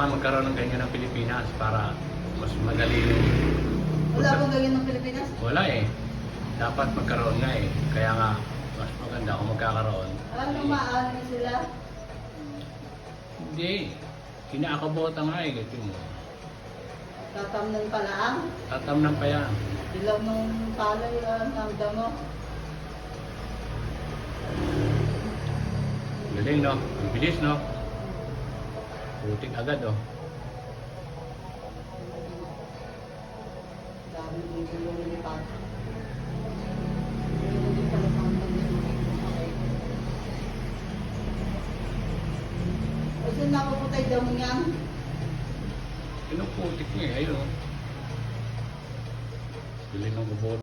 kailangan magkaroon ng ganyan ng Pilipinas para mas madali yung... Wala bang ganyan ng Pilipinas? Wala eh. Dapat magkaroon nga eh. Kaya nga, mas maganda kung magkakaroon. Ano, maano sila? Hindi. Kinakabota nga eh. Ito mo. Tatamnan pa lang. Tatamnan pa yan. Ilaw nung palay ng damo. Galing no? Ang bilis no? Putik agad oh. Dami ng lumilipad. Kasi napaputay daw niyan. Pinuputik niya eh. Ayun oh. Galing ng kubot.